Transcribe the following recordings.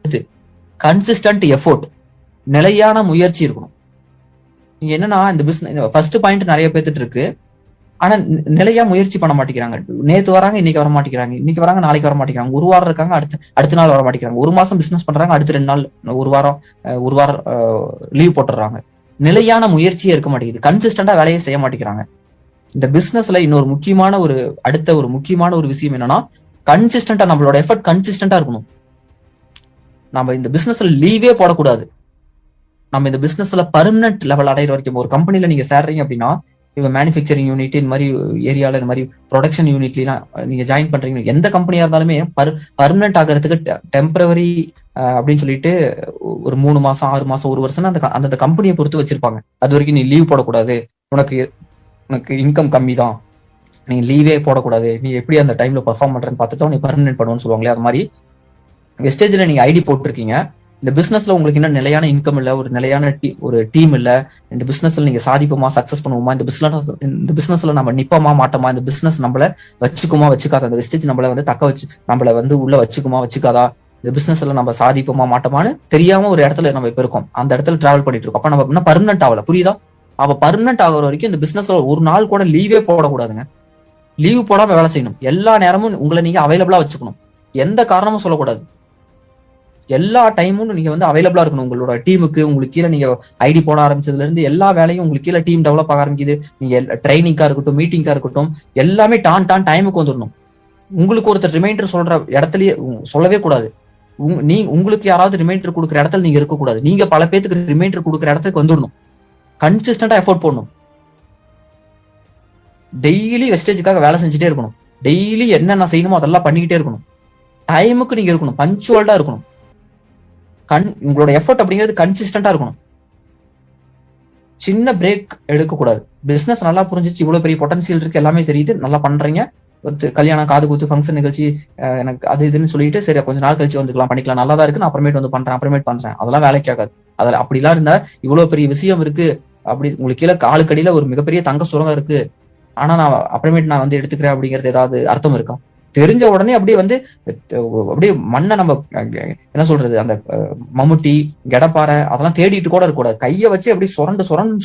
அடுத்து consistent effort, நிலையான முயற்சி இருக்கணும். நீங்க என்னன்னா இந்த பிசினஸ் ஃபர்ஸ்ட் பாயிண்ட் நிறைய பேத்துட்டு இருக்கு, ஆனா நிலையா முயற்சி பண்ண மாட்டேங்கிறாங்க. நேத்து வராங்க இன்னைக்கு வர மாட்டேங்கிறாங்க, இன்னைக்கு வராங்க நாளைக்கு வர மாட்டேங்கிறாங்க, ஒரு வாரம் இருக்காங்க அடுத்த நாள் வர மாட்டேங்கிறாங்க, ஒரு மாசம் பிசினஸ் பண்றாங்க அடுத்த 2 நாள் ஒரு வாரம் லீவ் போட்டுறாங்க. நிலையான முயற்சியே இருக்க மாட்டேங்குது, கன்சிஸ்டண்டா வேலையை செய்ய மாட்டேங்கிறாங்க. இந்த பிசினஸ்ல இன்னொரு முக்கியமான ஒரு விஷயம் என்னன்னா கன்சிஸ்டண்டா நம்மளோட எஃபர்ட் கன்சிஸ்டண்டா இருக்கணும். நம்ம இந்த பிசினஸ்ல லீவே போடக்கூடாது. நம்ம இந்த பிசினஸ்ல பர்மனன்ட் லெவல் அடையிற வரைக்கும், ஒரு கம்பெனில நீங்க சேர்றீங்க அப்படின்னா, இவங்க மேனுஃபேக்சரிங் யூனிட் இந்த மாதிரி ஏரியால இந்த மாதிரி ப்ரொடக்ஷன் யூனிட்லாம் நீங்க ஜாயின் பண்றீங்க, எந்த கம்பெனியா இருந்தாலுமே பர்மனன்ட் ஆகிறதுக்கு டெம்பரவரி அப்படின்னு சொல்லிட்டு ஒரு 3 மாசம் 6 மாசம் 1 வருஷம் அந்த கம்பெனியை பொறுத்து வச்சிருப்பாங்க. அது வரைக்கும் நீ லீவ் போடக்கூடாது, உனக்கு இன்கம் கம்மி தான், நீ லீவே போடக்கூடாது, நீ எப்படி அந்த டைம்ல பெர்ஃபார்ம் பண்றேன்னு பார்த்துட்டு நீ பர்மனன்ட் பண்ணுவோம்னு சொல்லுவாங்களே, அது மாதிரி வெஸ்டேஜ்ல நீங்க ஐடி போட்டிருக்கீங்க, இந்த பிசினஸ்ல உங்களுக்கு இன்னும் நிலையான இன்கம் இல்ல, ஒரு நிலையான ஒரு டீம் இல்ல, இந்த பிசினஸ்ல நீங்க சாதிப்போமா சக்சஸ் பண்ணுவோமா, இந்த பிசினஸ்ல நம்ம நிப்போமா மாட்டோமா, இந்த பிசினஸ் நம்மள வச்சுக்குமா வச்சுக்காதா, இந்த வெஸ்டேஜ் நம்மள வந்து தக்க வச்சு நம்மள வந்து உள்ள வச்சுக்குமா வச்சுக்காதா, இந்த பிசினஸ்ல நம்ம சாதிப்போமா மாட்டோமான்னு தெரியாம ஒரு இடத்துல நம்ம இப்ப இருக்கோம், அந்த இடத்துல டிராவல் பண்ணிட்டு இருக்கோம். அப்ப நம்ம இன்னும் பர்மனன்ட் ஆகல, புரியுதா? அப்ப பர்மனன்ட் ஆகிற வரைக்கும் இந்த பிசினஸ்ல ஒரு நாள் கூட லீவே போடக்கூடாதுங்க. லீவ் போடாம வேலை செய்யணும், எல்லா நேரமும் உங்களை நீங்க அவைலபிளா வச்சுக்கணும், எந்த காரணமும் சொல்லக்கூடாது, எல்லா டைமும் நீங்க வந்து அவைலபிளா இருக்கணும் உங்களோட டீமுக்கு. உங்களுக்கு கீழே நீங்க ஐடி போட ஆரம்பிச்சதுல இருந்து எல்லா வேலையும் உங்களுக்கு கீழே டீம் டெவலப் ஆக ஆரம்பிக்குது, நீங்க ட்ரைனிங்கா இருக்கட்டும் மீட்டிங்கா இருக்கட்டும் எல்லாமே டைமுக்கு வந்துடணும். உங்களுக்கு ஒருத்தர் ரிமைண்டர் சொல்ற இடத்துலயே சொல்லவே கூடாது. உங்களுக்கு யாராவது ரிமைண்டர் கொடுக்குற இடத்துல நீங்க இருக்கக்கூடாது, நீங்க பல பேருக்கு ரிமைண்டர் கொடுக்குற இடத்துக்கு வந்துடணும். கன்சிஸ்டன்டா எஃபோர்ட் போடணும், டெய்லி வெஸ்டேஜுக்காக வேலை செஞ்சுட்டே இருக்கணும், டெய்லி என்னென்ன செய்யணுமோ அதெல்லாம் பண்ணிக்கிட்டே இருக்கணும், டைமுக்கு நீங்க இருக்கணும், பஞ்சுவல்டா இருக்கணும். உங்களோட எஃபர்ட் அப்படிங்கிறது கன்சிஸ்டன்டா இருக்கணும், சின்ன பிரேக் எடுக்க கூடாது. பிசினஸ் நல்லா புரிஞ்சிச்சு, இவ்வளவு பெரிய பொட்டன்சியல் இருக்கு, எல்லாமே தெரியுது, நல்லா பண்றீங்க, ஒரு கல்யாணம் காது குத்து ஃபங்க்ஷன் நிகழ்ச்சி எனக்கு அது இதுன்னு சொல்லிட்டு சரி கொஞ்சம் நாள் கழிச்சு வந்துக்கலாம் பண்ணிக்கலாம், நல்லா தான் இருக்கு, நான் அப்புறமேட்டு வந்து பண்றேன், அதெல்லாம் வேலைக்கு ஆகாது. அதில் அப்படிலாம் இருந்தா இவ்வளவு பெரிய விஷயம் இருக்கு, அப்படி உங்களுக்கு கீழே காலுக்கடியில ஒரு மிகப்பெரிய தங்க சுரங்கம் இருக்கு, ஆனா நான் அப்புறமேட்டு நான் வந்து எடுத்துக்கிறேன் அப்படிங்கிறது ஏதாவது அர்த்தம் இருக்கா? தெரிஞ்ச உடனே அப்படியே மண்ணை நம்ம என்ன சொல்றது, அந்த மம்முட்டி கடப்பாறை அதெல்லாம் தேடிட்டு கூட இருக்கக்கூடாது, கையை வச்சு அப்படியே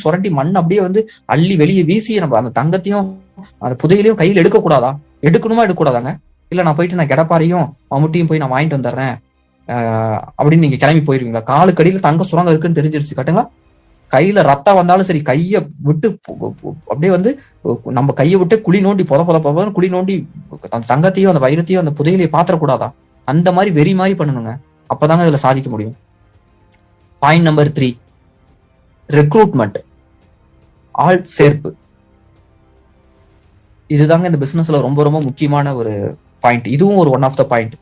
சுரண்டி மண் அப்படியே வந்து அள்ளி வெளியே வீசி நம்ம அந்த தங்கத்தையும் அந்த புதையிலையும் கையில் எடுக்கக்கூடாதா? எடுக்கக்கூடாதாங்க? இல்ல நான் போயிட்டு நான் கடப்பாரையும் மம்முட்டியும் போய் நான் வாங்கிட்டு வந்துடுறேன் அப்படின்னு நீங்க கிளம்பி போயிருவீங்களா? காலுக்கடியில தங்க சுரங்கம் இருக்குன்னு தெரிஞ்சிருச்சு கட்டுங்களா, கையில ரத்தம் வந்தாலும் சரி கையை விட்டு அப்படியே வந்து நம்ம கையை விட்டு குழி நோண்டி பொத குழி நோண்டி அந்த தங்கத்தையும் அந்த வைரத்தையும் அந்த புதையிலையும் பாத்திரக்கூடாதா? அந்த மாதிரி வெறி மாதிரி பண்ணணுங்க, அப்பதாங்க இதுல சாதிக்க முடியும். பாயிண்ட் நம்பர் 3, ரெக்ரூட்மெண்ட், ஆள் சேர்ப்பு. இதுதாங்க இந்த பிசினஸ்ல ரொம்ப ரொம்ப முக்கியமான ஒரு பாயிண்ட். இதுவும் ஒரு ஒன் ஆஃப் த பாயிண்ட்.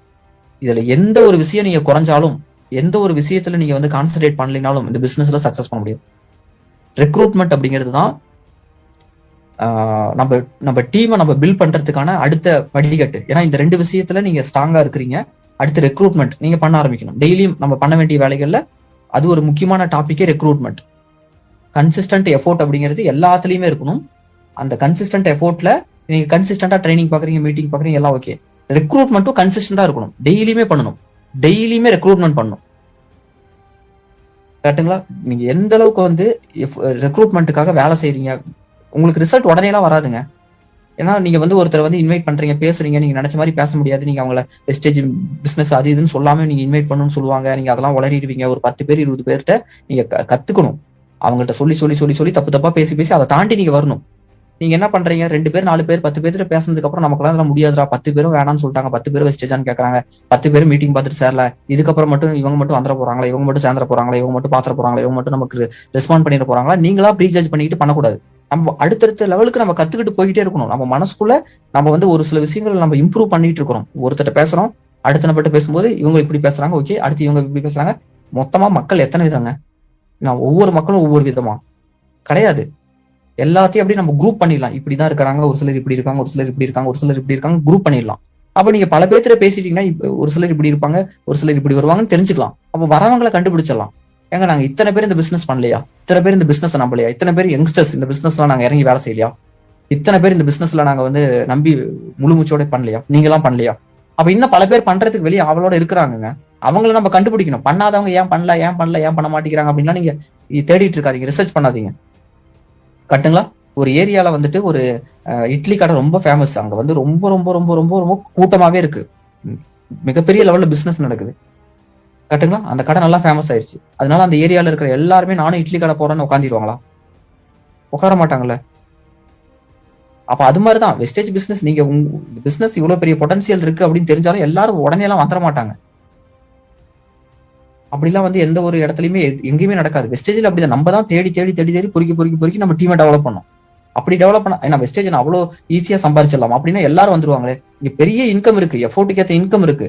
இதுல எந்த ஒரு விஷயம் நீங்க குறைஞ்சாலும், எந்த ஒரு விஷயத்துல நீங்க வந்து கான்சென்ட்ரேட் பண்ணலினாலும் இந்த பிசினஸ்ல சக்சஸ் பண்ண முடியும். ரெக்ரூட்மெண்ட் அப்படிங்கிறது தான் நம்ம டீமை நம்ம பில்ட் பண்றதுக்கான அடுத்த படிக்கட்டு. ஏன்னா இந்த 2 விஷயத்துல நீங்க ஸ்ட்ராங்கா இருக்கிறீங்க, அடுத்து ரெக்ரூட்மெண்ட் நீங்க பண்ண ஆரம்பிக்கணும். டெய்லியும் நம்ம பண்ண வேண்டிய வேலைகள்ல அது ஒரு முக்கியமான டாபிக்கே ரெக்ரூட்மெண்ட். கன்சிஸ்டன்ட் எஃபோர்ட் அப்படிங்கிறது எல்லாத்துலயுமே இருக்கணும். அந்த கன்சிஸ்டன்ட் எஃபோர்ட்ல நீங்க கன்சிஸ்டன்டா ட்ரைனிங் பாக்குறீங்க, மீட்டிங் பாக்குறீங்க, எல்லாம் ஓகே. ரெக்ரூட்மெண்ட்டும் கன்சிஸ்டன்டா இருக்கணும், டெய்லியுமே பண்ணணும், டெய்லியுமே ரெக்ரூட்மெண்ட் பண்ணணும். கரெக்டுங்களா? நீங்க எந்த அளவுக்கு வந்து ரெக்ரூட்மெண்ட்டுக்காக வேலை செய்றீங்க, உங்களுக்கு ரிசல்ட் உடனே எல்லாம் வராதுங்க. ஏன்னா நீங்க வந்து ஒருத்தர் வந்து இன்வைட் பண்றீங்க, பேசுறீங்க, நீங்க நினைச்ச மாதிரி பேச முடியாது, நீங்க அவங்கள வெஸ்டேஜ் பிசினஸ் அது இதுன்னு சொல்லாம நீங்க இன்வைட் பண்ணணும்னு சொல்லுவாங்க, நீங்க அதெல்லாம் உளறிடுவீங்க. ஒரு 10 பேர் 20 பேர்கிட்ட நீங்க கத்துக்கணும், அவங்கள்ட்ட சொல்லி தப்பா பேசி அதை தாண்டி நீங்க வரணும். நீங்க என்ன பண்றீங்க, 2 பேர் 4 பேர் 10 பேர்கிட்ட பேசினதுக்கு அப்புறம் நமக்கு முடியாதுடா, 10 பேரும் வேணாம்னு சொல்லிட்டாங்க, 10 பேரும் வெஸ்டேஜான்னு கேட்கறாங்க, 10 பேரும் மீட்டிங் பார்த்துட்டு சேரல, இதுக்கப்புறம் மட்டும் இவங்க மட்டும் வந்துட போறாங்களா, இவங்க மட்டும் சேர்ந்துட போறாங்களா, இவங்க மட்டும் பாத்திர போறாங்களா, இவங்க மட்டும் நமக்கு ரெஸ்பாண்ட் பண்ணிட போறாங்களா, நீங்களா ப்ரீஜட்ஜ் பண்ணிட்டு பண்ணக்கூடாது. நம்ம அடுத்தடுத்த லெவலுக்கு நம்ம கத்துக்கிட்டு போயிட்டே இருக்கணும். நம்ம மனசுக்குள்ள நம்ம வந்து ஒரு சில விஷயங்கள் நம்ம இம்ப்ரூவ் பண்ணிட்டு இருக்கிறோம். ஒருத்தர் பேசுறோம், அடுத்த நபர்கிட்ட பேசும்போது இவங்க இப்படி பேசுறாங்க, ஓகே, அடுத்து இவங்க இப்படி பேசுறாங்க. மொத்தமா மக்கள் எத்தனை விதங்க? நான் ஒவ்வொரு மக்களும் ஒவ்வொரு விதமா கிடையாது, எல்லாத்தையும் அப்படி நம்ம குரூப் பண்ணிடலாம். இப்படிதான் இருக்கிறாங்க, ஒரு சிலர் இப்படி இருக்காங்க, ஒரு சிலர் இப்படி இருக்காங்க, ஒரு சிலர் இப்படி இருக்காங்க, குரூப் பண்ணிடலாம். அப்ப நீங்க பல பேர்த்திட்ட பேசிட்டீங்கன்னா ஒரு சிலர் இப்படி இருப்பாங்க, ஒரு சிலர் இப்படி வருவாங்கன்னு தெரிஞ்சுக்கலாம். அப்ப வரவங்களை கண்டுபிடிச்சிடலாம். ஏங்க நாங்க இத்தனை பேர் இந்த பிசினஸ் பண்ணலையா, இத்தனை பேர் இந்த பிசினஸ் நம்பலையா, இத்தனை பேர் யங்ஸ்டர்ஸ் இந்த பிசினஸ்ல நாங்க இறங்கி வேலை செய்யலையா, இத்தனை பேர் இந்த பிசினஸ்ல நாங்க வந்து நம்பி முழு மூச்சோட பண்ணலையா, நீங்க எல்லாம் பண்ணலையா? அப்ப இன்னும் பல பேர் பண்றதுக்கு வெளியே அவளோட இருக்கிறாங்க. அவங்கள நம்ம கண்டுபிடிக்கணும். பண்ணாதவங்க ஏன் பண்ணல ஏன் பண்ணல ஏன் பண்ண மாட்டேங்கிறாங்க அப்படின்லாம் நீங்க தேடிட்டு இருக்காதீங்க, ரிசர்ச் பண்ணாதீங்க. கட்டுங்களா? ஒரு ஏரியால வந்துட்டு ஒரு இட்லி கடை ரொம்ப ஃபேமஸ். அங்க வந்து ரொம்ப ரொம்ப ரொம்ப ரொம்ப ரொம்ப கூட்டமாவே இருக்கு. மிகப்பெரிய லெவல்ல பிசினஸ் நடக்குது. கட்டுங்களா? அந்த கடை நல்லா ஃபேமஸ் ஆயிருச்சு. அதனால அந்த ஏரியால இருக்கிற எல்லாருமே நானும் இட்லி கடை போறேன்னு உட்காந்துருவாங்களா? உட்கார மாட்டாங்கல்ல. அப்ப அது மாதிரிதான் வெஸ்டேஜ் பிசினஸ். நீங்க பிசினஸ் இவ்வளவு பெரிய பொட்டன்சியல் இருக்கு அப்படின்னு தெரிஞ்சாலும் எல்லாரும் உடனே எல்லாம் வந்துட மாட்டாங்க. அப்படிலாம் வந்து எந்த ஒரு இடத்துலயுமே எங்கேயுமே நடக்காது. வெஸ்டேஜ்ல அப்படிதான். நம்ம தான் தேடி தேடி தேடி தேடி பொறுக்கி நம்ம டீமை டெவலப் பண்ணோம். அப்படி டெவலப் பண்ண ஏன்னா வெஸ்டேஜ் அவ்வளவு ஈஸியா சம்பாதிச்சிடலாம் அப்படின்னா எல்லாரும் வந்துருவாங்களே. இங்க பெரிய இன்கம் இருக்கு, எஃபோர்ட்டுக்கு ஏற்ற இன்கம் இருக்கு.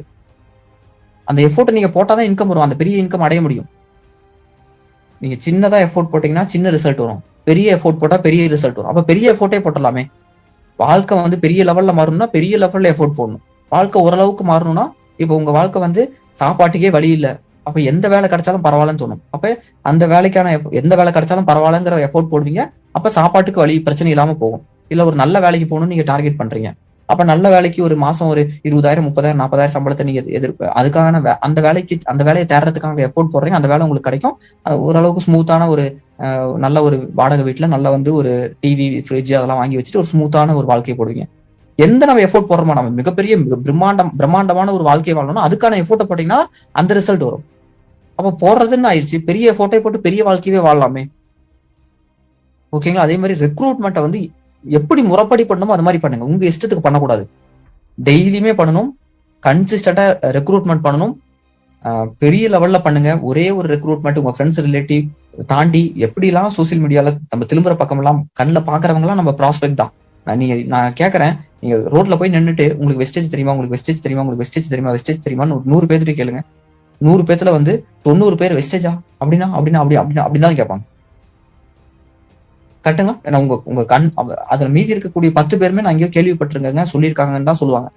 அந்த எஃபோர்ட் நீங்க போட்டாதான் இன்கம் வரும். அந்த பெரிய இன்கம் அடைய முடியும். நீங்க சின்னதா எஃபோர்ட் போட்டீங்கன்னா சின்ன ரிசல்ட் வரும், பெரிய எஃபோர்ட் போட்டா பெரிய ரிசல்ட் வரும். அப்ப பெரிய எஃபோர்ட்டே போட்டலாமே. வாழ்க்கை வந்து பெரிய லெவல்ல மாறணும்னா பெரிய லெவல்ல எஃபோர்ட் போடணும். வாழ்க்கை ஓரளவுக்கு மாறணும்னா இப்ப உங்க வாழ்க்கை வந்து சாப்பாட்டுக்கே வழி இல்ல, அப்ப எந்த வேலை கிடைச்சாலும் பரவாயில்லன்னு தோணும். அப்ப அந்த வேலைக்கான எந்த வேலை கிடைச்சாலும் பரவாயில்லங்கிற எஃபோர்ட் போடுவீங்க. அப்ப சாப்பாட்டுக்கு வழி பிரச்சனை இல்லாம போகும். இல்ல ஒரு நல்ல வேலைக்கு போகணும்னு நீங்க டார்கெட் பண்றீங்க. அப்ப நல்ல வேலைக்கு ஒரு மாசம் ஒரு 20,000 30,000 40,000 சம்பளத்தை நீங்க அதுக்கான அந்த வேலைக்கு அந்த வேலையை தேடுறதுக்காக எஃபோர்ட் போடுறீங்க. அந்த வேலை உங்களுக்கு கிடைக்கும். ஓரளவுக்கு ஸ்மூத்தான ஒரு நல்ல ஒரு வாடகை வீட்டுல நல்ல வந்து ஒரு டிவி ஃப்ரிட்ஜ் அதெல்லாம் வாங்கி வச்சுட்டு ஒரு ஸ்மூத்தான ஒரு வாழ்க்கையை போடுவீங்க. எந்த நம்ம எஃபோர்ட் போடுறோமோ, நம்ம மிகப்பெரிய பிரம்மாண்டமான ஒரு வாழ்க்கையை வாழணும்னா அதுக்கான எஃபோர்ட்டை போட்டீங்கன்னா அந்த ரிசல்ட் வரும். அப்ப போடுறதுன்னு ஆயிடுச்சு, பெரிய எஃபோர்ட்டை போட்டு பெரிய வாழ்க்கையவே வாழலாமே. ஓகேங்களா? அதே மாதிரி ரெக்ரூட்மெண்ட்டை வந்து எப்படி முறைப்படி பண்ணணுமோ அது மாதிரி பண்ணுங்க. உங்க இஷ்டத்துக்கு பண்ணக்கூடாது. டெய்லியுமே பண்ணணும். கன்சிஸ்டண்டா ரெக்ரூட்மெண்ட் பண்ணணும். பெரிய லெவல்ல பண்ணுங்க. ஒரே ஒரு ரெக்ரூட்மெண்ட் உங்க ஃப்ரெண்ட்ஸ் ரிலேட்டிவ் தாண்டி எப்படிலாம் சோசியல் மீடியால நம்ம திரும்புற பக்கம் எல்லாம் கண்ணில் பாக்குறவங்க எல்லாம் நம்ம ப்ராஸ்பெக்ட் தான். நான் கேட்கறேன், நீங்க ரோட்ல போய் நின்றுட்டு உங்களுக்கு வெஸ்டேஜ் தெரியுமா, உங்களுக்கு வெஸ்டேஜ் தெரியுமா, உங்களுக்கு வெஸ்டேஜ் தெரியுமா, வெஸ்டேஜ் தெரியுமான்னு 100 பேர்கிட்ட கேளுங்க. 100 பேத்துல வந்து 90 பேர் வெஸ்டேஜா அப்படின்னா அப்படின்னா அப்படி அப்படின்னா அப்படிதான் கேட்பாங்க. கட்டுங்க. ஏன்னா உங்க கண் அதுல மீதி இருக்கக்கூடிய 10 பேருமே நான் எங்கேயோ கேள்விப்பட்டிருக்கேங்க சொல்லியிருக்காங்கன்னு தான் சொல்லுவாங்க.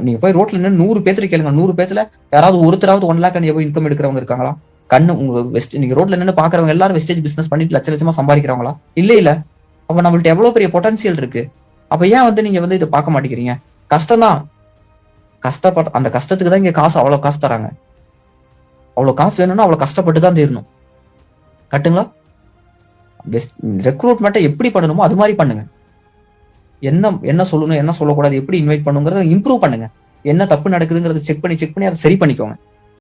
நீங்க போய் ரோட்ல நின்று 100 பேர்த்து கேளுங்க. 100 பேத்துல யாராவது ஒருத்தராவது 1 லேக் எவ்வளவு இன்கம் எடுக்கிறவங்க இருக்காங்களா? கண்ணு உங்க நீங்க ரோட்ல நின்று பாக்குறவங்க எல்லாரும் வெஸ்டேஜ் பிசினஸ் பண்ணிட்டு லட்ச லட்சமா சம்பாதிக்கிறவங்களா? இல்ல. அப்ப நம்மள்ட்ட எவ்வளவு பெரிய பொட்டன்சியல் இருக்கு. அப்ப ஏன் வந்து நீங்க வந்து இதை பார்க்க மாட்டேங்கிறீங்க? கஷ்டம் தான். அந்த கஷ்டத்துக்கு தான் இங்க காசு அவ்வளவு காசு தராங்க. அவ்வளவு காசு வேணும்னா அவ்வளவு கஷ்டப்பட்டு தான் தீரணும். கட்டுங்களா? ரெக்ரூட்மெண்ட்டை எப்படி பண்ணணுமோ அது மாதிரி பண்ணுங்க. என்ன சொல்லணும் என்ன சொல்லக்கூடாது எப்படி இன்வைட் பண்ணுங்கிறத இம்ப்ரூவ் பண்ணுங்க. என்ன தப்பு நடக்குதுங்கிறத செக் பண்ணி அதை சரி பண்ணிக்கோங்க.